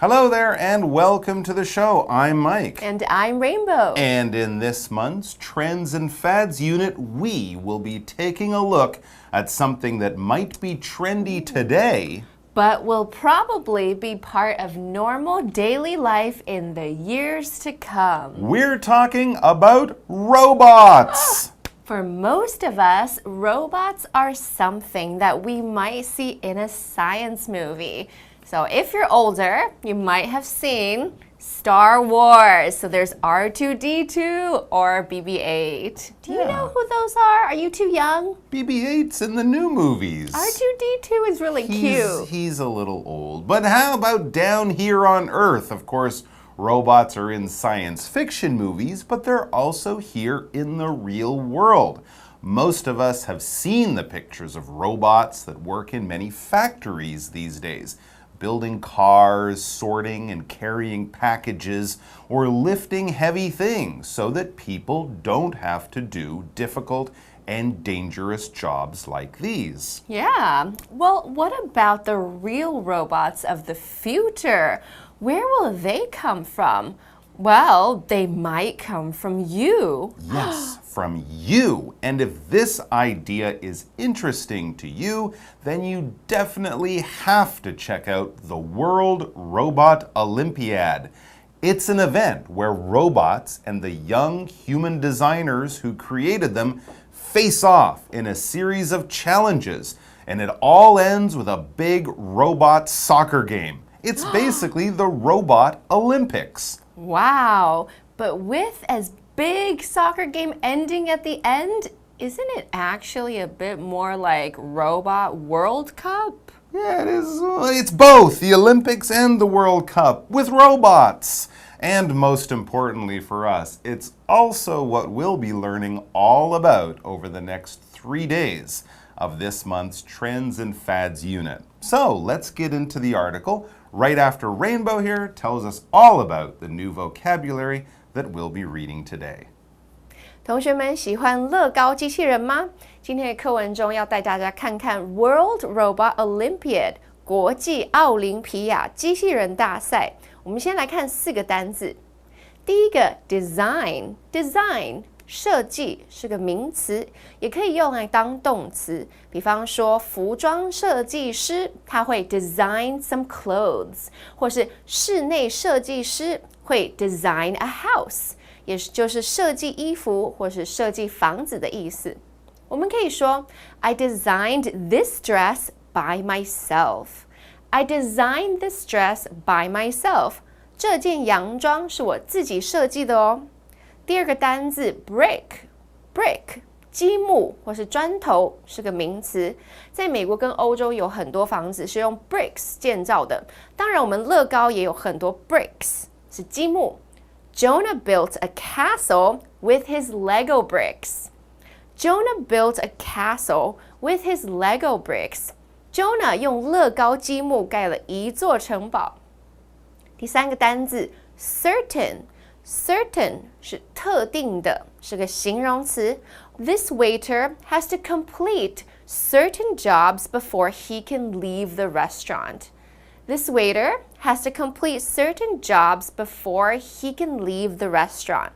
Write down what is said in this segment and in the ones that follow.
Hello there and welcome to the show. I'm Mike. And I'm Rainbow. And in this month's Trends and Fads unit, we will be taking a look at something that might be trendy today, but will probably be part of normal daily life in the years to come. We're talking about robots. For most of us, robots are something that we might see in a science movie. So if you're older, you might have seen Star Wars. So there's R2-D2 or BB-8. Do you know who those are? Are you too young? BB-8's in the new movies. R2-D2 is really cute. He's a little old. But how about down here on Earth? Of course, robots are in science fiction movies, but they're also here in the real world. Most of us have seen the pictures of robots that work in many factories these days, building cars, sorting and carrying packages, or lifting heavy things so that people don't have to do difficult and dangerous jobs like these. Yeah. Well, what about the real robots of the future? Where will they come from? Well, they might come from you. Yes, from you. And if this idea is interesting to you, then you definitely have to check out the World Robot Olympiad. It's an event where robots and the young human designers who created them face off in a series of challenges. And it all ends with a big robot soccer game. It's basically the Robot Olympics. Wow, but with as big soccer game ending at the end, isn't it actually a bit more like Robot World Cup? Yeah, it is. It's both the Olympics and the World Cup with robots. And most importantly for us, it's also what we'll be learning all about over the next 3 days of this month's Trends and Fads unit. So let's get into the article right after Rainbow here tells us all about the new vocabulary that we'll be reading today. 同学们喜欢乐高机器人吗？今天的课文中要带大家看看 World Robot Olympiad 国际奥林匹亚机器人大赛。我们先来看4个单字。第一个 design 设计是个名词，也可以用来当动词。比方说，服装设计师他会 design some clothes， 或是室内设计师会 design a house， 也就是设计衣服或是设计房子的意思。我们可以说 I designed this dress by myself. I designed this dress by myself. 这件洋装是我自己设计的哦。第二个单字 brick 积木或是砖头是个名词，在美国跟欧洲有很多房子是用 bricks 建造的，当然我们乐高也有很多 bricks 是积木。Jonah built a castle with his Lego bricks. Jonah built a castle with his Lego bricks. Jonah 用乐高积木盖了一座城堡。第三个单字 certain 是特定的，是个形容词。This waiter has to complete certain jobs before he can leave the restaurant. This waiter has to complete certain jobs before he can leave the restaurant.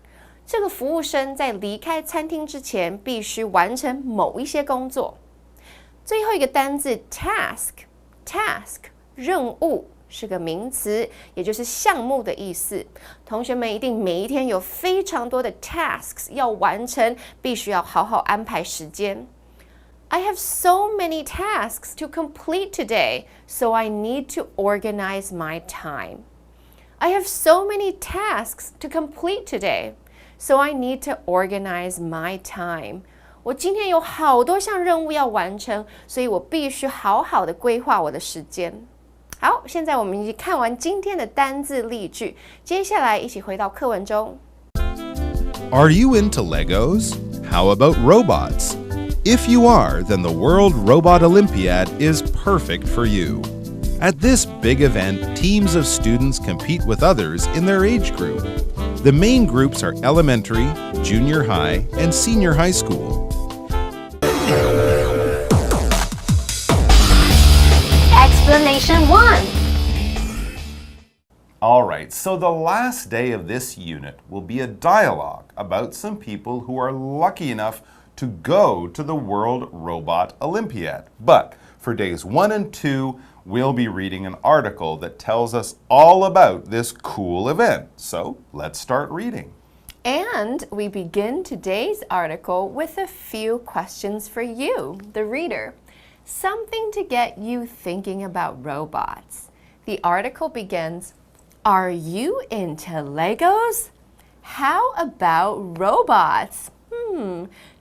这个服务生在离开餐厅之前必须完成某一些工作。最后一个单字 task 任务是个名词，也就是项目的意思。同学们一定每一天有非常多的 tasks 要完成，必须要好好安排时间。I have so many tasks to complete today, so I need to organize my time. I have so many tasks to complete today, so I need to organize my time. 我今天有好多项任务要完成，所以我必须好好的规划我的时间。好，现在我们已经看完今天的单字例句，接下来一起回到课文中。Are you into Legos? How about robots? If you are, then the World Robot Olympiad is perfect for you. At this big event, teams of students compete with others in their age group. The main groups are elementary, junior high, and senior high school. Explanation 1. All right, so the last day of this unit will be a dialogue about some people who are lucky enough to go to the World Robot Olympiad. But for days 1 and 2, we'll be reading an article that tells us all about this cool event. So let's start reading. And we begin today's article with a few questions for you, the reader. Something to get you thinking about robots. The article begins, "Are you into Legos? How about robots?"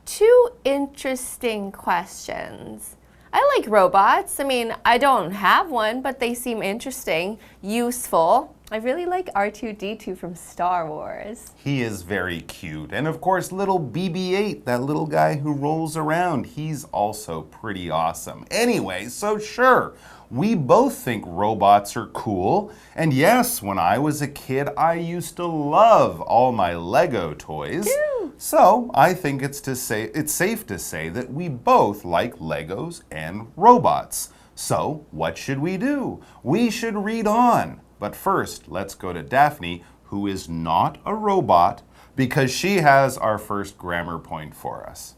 Two interesting questions. I like robots. I mean, I don't have one, but they seem interesting, useful. I really like R2-D2 from Star Wars. He is very cute. And of course, little BB-8, that little guy who rolls around, he's also pretty awesome. Anyway, so sure, we both think robots are cool. And yes, when I was a kid, I used to love all my Lego toys. So I think it's safe to say that we both like Legos and robots. So what should we do? We should read on. But first, let's go to Daphne, who is not a robot, because she has our first grammar point for us.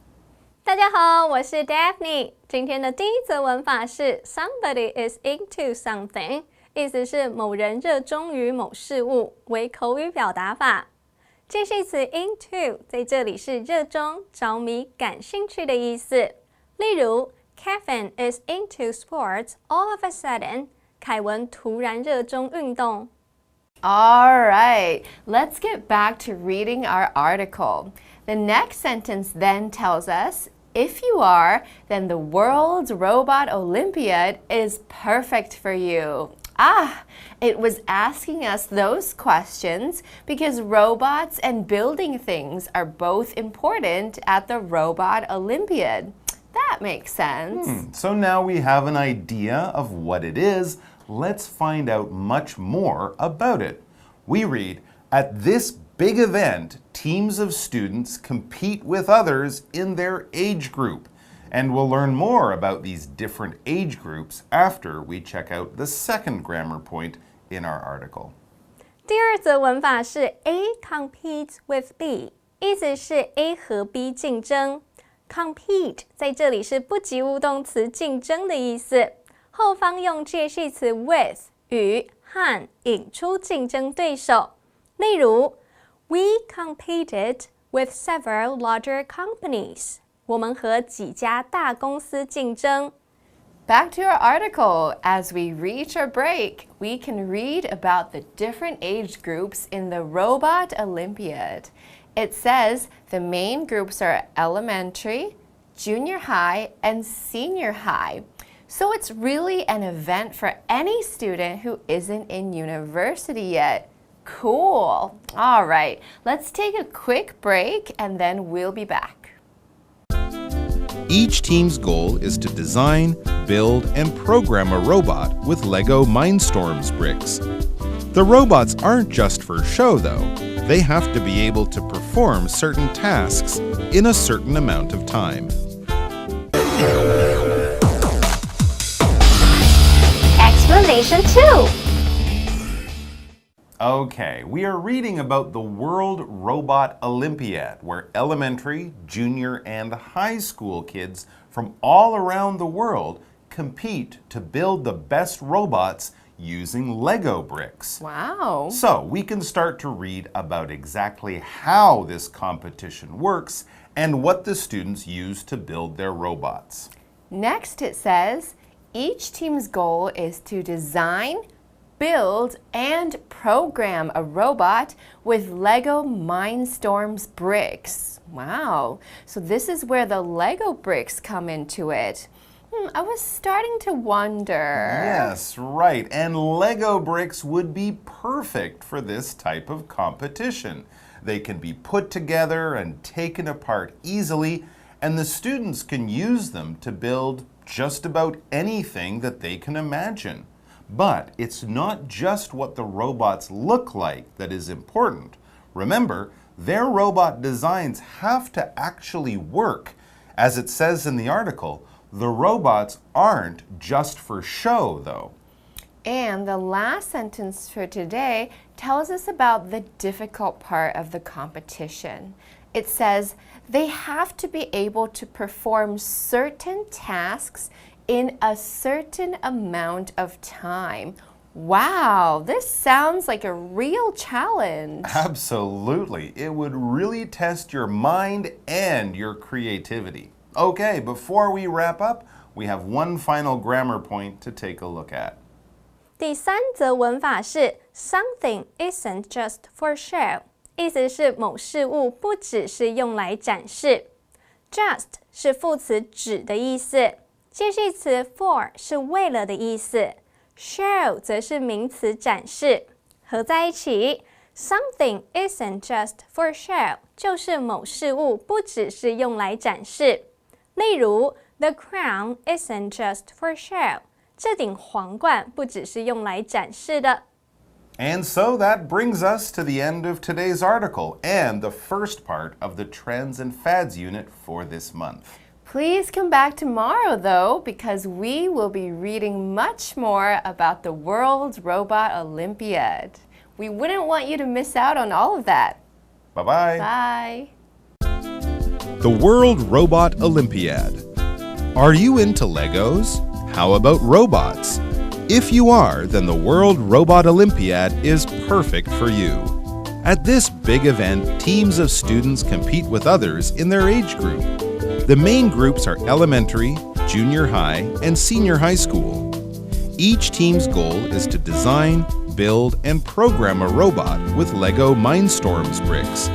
大家好，我是 Daphne。今天的第一则文法是 Somebody is into something， 意思是某人热衷于某事物，为口语表达法。介系词 into 在这里是热衷、着迷、感兴趣的意思。例如 Kevin is into sports all of a sudden。凯文突然热衷运动。All right, let's get back to reading our article. The next sentence then tells us, if you are, then the World Robot Olympiad is perfect for you. It was asking us those questions because robots and building things are both important at the Robot Olympiad. That makes sense. So now we have an idea of what it is. Let's find out much more about it. We read, at this big event, teams of students compete with others in their age group. And we'll learn more about these different age groups after we check out the second grammar point in our article. 第二则文法是 A competes with B， 意思是 A 和 B 竞争。Compete 在这里是不及物动词竞争的意思，后方用介系词 with 与和引出竞争对手。例如 We competed with several larger companies。我们和几家大公司竞争。Back to our article. As we reach our break, we can read about the different age groups in the Robot Olympiad. It says the main groups are elementary, junior high, and senior high. So it's really an event for any student who isn't in university yet. Cool. All right, let's take a quick break and then we'll be back. Each team's goal is to design, build, and program a robot with Lego Mindstorms bricks. The robots aren't just for show, though. They have to be able to perform certain tasks in a certain amount of time. Explanation 2. Okay, we are reading about the World Robot Olympiad, where elementary, junior, and high school kids from all around the world compete to build the best robots using Lego bricks. Wow. So we can start to read about exactly how this competition works and what the students use to build their robots. Next it says, each team's goal is to design, build, and program a robot with Lego Mindstorms bricks. Wow. So this is where the Lego bricks come into it. I was starting to wonder. Yes, right. And Lego bricks would be perfect for this type of competition. They can be put together and taken apart easily, and the students can use them to build just about anything that they can imagine. But it's not just what the robots look like that is important. Remember, their robot designs have to actually work. As it says in the article, the robots aren't just for show, though. And the last sentence for today tells us about the difficult part of the competition. It says they have to be able to perform certain tasks in a certain amount of time. Wow, this sounds like a real challenge. Absolutely. It would really test your mind and your creativity. Okay, before we wrap up, we have one final grammar point to take a look at. 第三则文法是 Something isn't just for show， 意思是某事物不只是用来展示。Just 是副词指的意思，介系词 for 是为了的意思。Show 则是名词展示，合在一起 Something isn't just for show 就是某事物不只是用来展示。例如 The crown isn't just for show 这顶皇冠不只是用来展示的。And so that brings us to the end of today's article and the first part of the Trends and Fads unit for this month. Please come back tomorrow, though, because we will be reading much more about the World Robot Olympiad. We wouldn't want you to miss out on all of that. Bye-bye. Bye. The World Robot Olympiad. Are you into Legos? How about robots? If you are, then the World Robot Olympiad is perfect for you. At this big event, teams of students compete with others in their age group. The main groups are elementary, junior high, and senior high school. Each team's goal is to design, build, and program a robot with Lego Mindstorms bricks.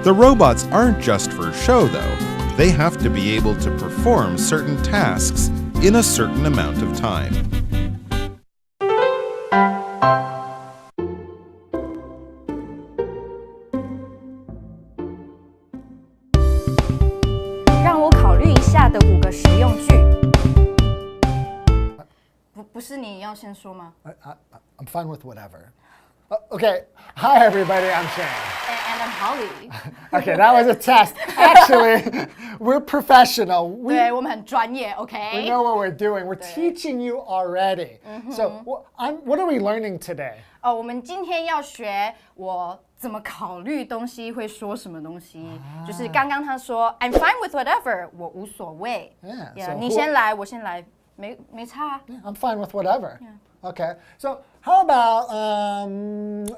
The robots aren't just for show, though. They have to be able to perform certain tasks in a certain amount of time. I'm fine with whatever. Okay, hi everybody, I'm Shane. And I'm Holly. Okay, that was a test. Actually, we're professional. We 对，我们很专业 ，OK？ We know what we're doing. We're teaching you already. So, what are we learning today? 哦，我们今天要学我怎么考虑东西会说什么东西。就是刚刚他说 I'm fine with whatever， 我无所谓。Yeah, 你先来，我先来，没差啊。I'm fine with whatever. Yeah. Okay, so how about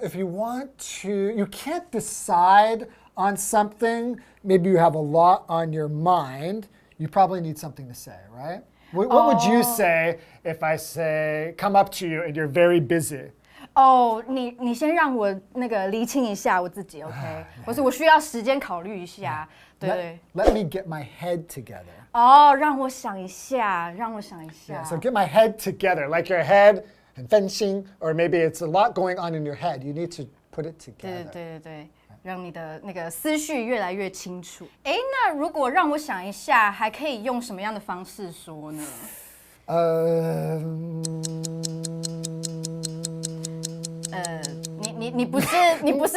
if you want to, you can't decide on something, maybe you have a lot on your mind, you probably need something to say, right? What would you say if I say, come up to you and you're very busy? 哦，你先让我那个厘清一下我自己 ，OK？ 或者我需要时间考虑一下，对。Let me get my head together. 哦，让我想一下，让我想一下。Yeah, so get my head together, like your head and fencing, or maybe it's a lot going on in your head. You need to put it together. 对，让你的那个思绪越来越清楚。哎，那如果让我想一下，还可以用什么样的方式说呢？你不是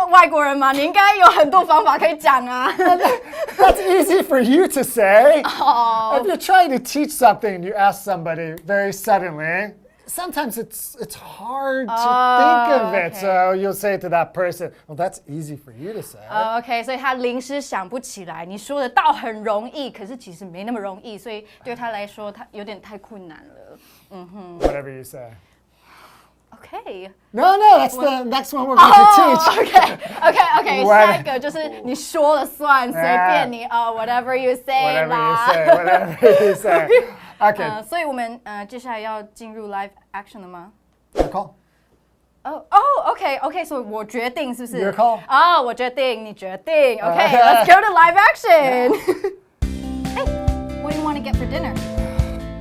外国人吗？你应该有很多方法可以讲啊。That's easy for you to say. If you're trying to teach something and you ask somebody very suddenly, sometimes it's hard to think of it. So you'll say to that person, well, that's easy for you to say. OK， 所以他临时想不起来。你说的倒很容易，可是其实没那么容易，所以对他来说，他有点太困难了。Whatever you say. Okay. No, that's the next one we're going to teach. Okay. 下一个就是你说了算，随便你whatever you say 啦。Whatever you say. Okay. 所以我们接下来要进入 live action 了吗 Your call. OK， 所以我决定是不是 Your call. 我决定，你决定。OK，let's go to live action. Hey, what do you want to get for dinner?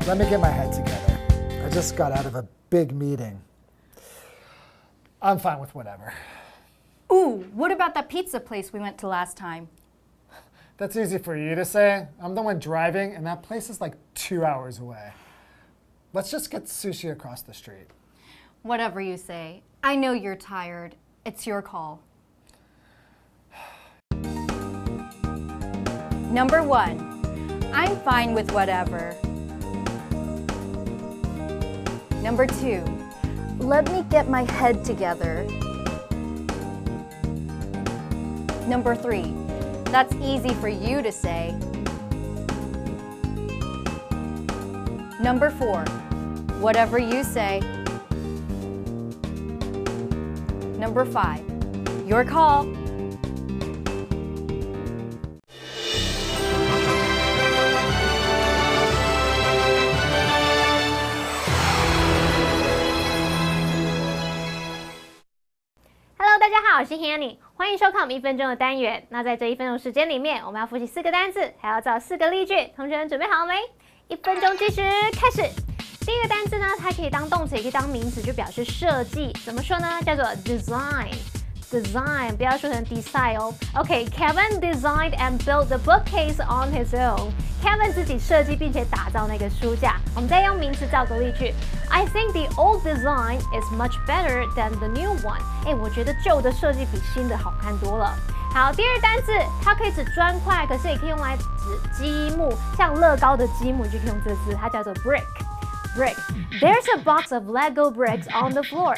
Let me get my head together. I just got out of a big meeting. I'm fine with whatever. Ooh, what about that pizza place we went to last time? That's easy for you to say. I'm the one driving, and that place is like 2 hours away. Let's just get sushi across the street. Whatever you say. I know you're tired. It's your call. Number 1. I'm fine with whatever. Number 2, Let me get my head together. Number 3, that's easy for you to say. Number 4, whatever you say. Number 5, your call. Hello， 大家好，我是 Hanny， 欢迎收看我们1分钟的单元。那在这1分钟时间里面，我们要复习4个单字，还要造4个例句。同学们准备好了没？1分钟计时开始。第一个单字呢，它可以当动词，也可以当名词，就表示设计。怎么说呢？叫做 design。Design 不要说成 design 哦。OK，Kevin designed and built the bookcase on his own. Kevin 自己设计并且打造那个书架。我们再用名词造个例句。I think the old design is much better than the new one. 我觉得旧的设计比新的好看多了。好，第二单字，它可以指砖块，可是也可以用来指积木，像乐高的积木就可以用这个字，它叫做 brick。Brick. There's a box of Lego bricks on the floor.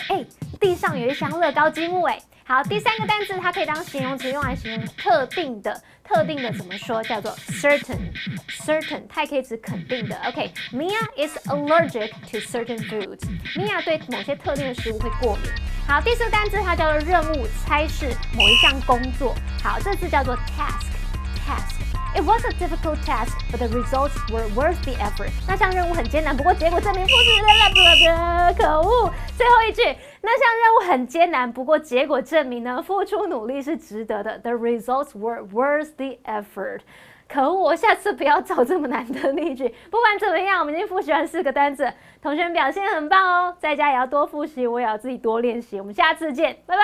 地上有一箱乐高积木好，第3个单字，它可以当形容词，用来形容特定的。特定的怎么说？叫做 certain。certain 它也可以指肯定的。Mia is allergic to certain foods. Mia 对某些特定的食物会过敏。好，第4个单字它叫做任务、差事、某一项工作。好，这字叫做 task。It was a difficult task, but the results were worth the effort. 那项任务很艰难，不过结果证明付出可恶。最后一句，那项任务很艰难，不过结果证明呢，付出努力是值得的。The results were worth the effort. 可恶，我下次不要找这么难的例句。不管怎么样，我们已经复习完4个单字，同学们表现很棒哦，在家也要多复习，我也要自己多练习。我们下次见，拜拜。